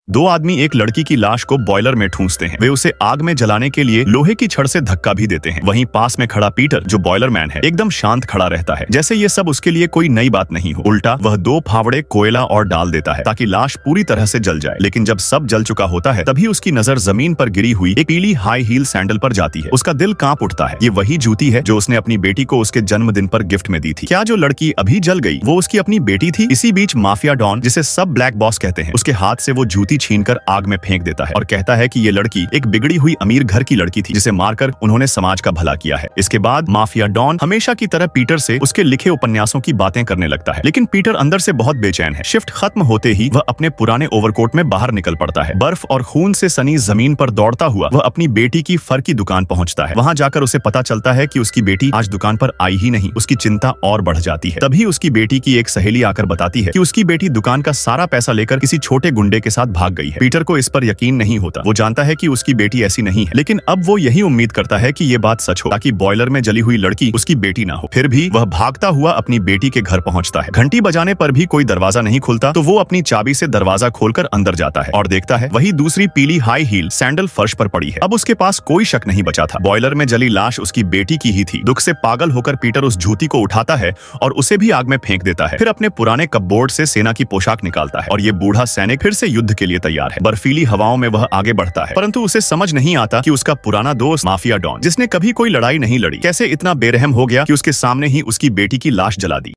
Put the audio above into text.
दो आदमी एक लड़की की लाश को बॉयलर में ठूंसते हैं। वे उसे आग में जलाने के लिए लोहे की छड़ से धक्का भी देते हैं। वहीं पास में खड़ा पीटर, जो बॉयलर मैन है, एकदम शांत खड़ा रहता है, जैसे ये सब उसके लिए कोई नई बात नहीं हो। उल्टा वह 2 फावड़े कोयला और डाल देता है ताकि लाश पूरी तरह से जल जाए। लेकिन जब सब जल चुका होता है तभी उसकी नजर जमीन पर गिरी हुई एक पीली हाई हील सैंडल पर जाती है। उसका दिल कांप उठता है। ये वही जूती है जो उसने अपनी बेटी को उसके जन्मदिन पर गिफ्ट में दी थी। क्या जो लड़की अभी जल गई वो उसकी अपनी बेटी थी? इसी बीच माफिया डॉन, जिसे सब ब्लैक बॉस कहते हैं, उसके हाथ से वो जूती छीनकर आग में फेंक देता है और कहता है कि ये लड़की एक बिगड़ी हुई अमीर घर की लड़की थी जिसे मारकर उन्होंने समाज का भला किया है। इसके बाद माफिया डॉन हमेशा की तरह पीटर से उसके लिखे उपन्यासों की बातें करने लगता है। लेकिन पीटर अंदर से बहुत बेचैन है। शिफ्ट खत्म होते ही वह अपने पुराने ओवरकोट में बाहर निकल पड़ता है। बर्फ और खून से सनी जमीन पर दौड़ता हुआ वह अपनी बेटी की फर की दुकान पहुंचता है। वहां जाकर उसे पता चलता है कि उसकी बेटी आज दुकान पर आई ही नहीं। उसकी चिंता और बढ़ जाती है। तभी उसकी बेटी की एक सहेली आकर बताती है कि उसकी बेटी दुकान का सारा पैसा लेकर किसी छोटे गुंडे के साथ भाग गई है। पीटर को इस पर यकीन नहीं होता। वो जानता है कि उसकी बेटी ऐसी नहीं है, लेकिन अब वो यही उम्मीद करता है कि ये बात सच हो ताकि बॉयलर में जली हुई लड़की उसकी बेटी ना हो। फिर भी वह भागता हुआ अपनी बेटी के घर पहुंचता है। घंटी बजाने पर भी कोई दरवाजा नहीं खुलता तो वो अपनी चाबी से दरवाजा खोलकर अंदर जाता है और देखता है वही दूसरी पीली हाई हील सैंडल फर्श पर पड़ी है। अब उसके पास कोई शक नहीं बचा था। बॉयलर में जली लाश उसकी बेटी की ही थी। दुख से पागल होकर पीटर उस जूती को उठाता है और उसे भी आग में फेंक देता है। फिर अपने पुराने कपबोर्ड से सेना की पोशाक निकालता है और ये बूढ़ा सैनिक फिर से युद्ध के लिए तैयार है। बर्फीली हवाओं में वह आगे बढ़ता है, परंतु उसे समझ नहीं आता कि उसका पुराना दोस्त माफिया डॉन, जिसने कभी कोई लड़ाई नहीं लड़ी, कैसे इतना बेरहम हो गया कि उसके सामने ही उसकी बेटी की लाश जला दी।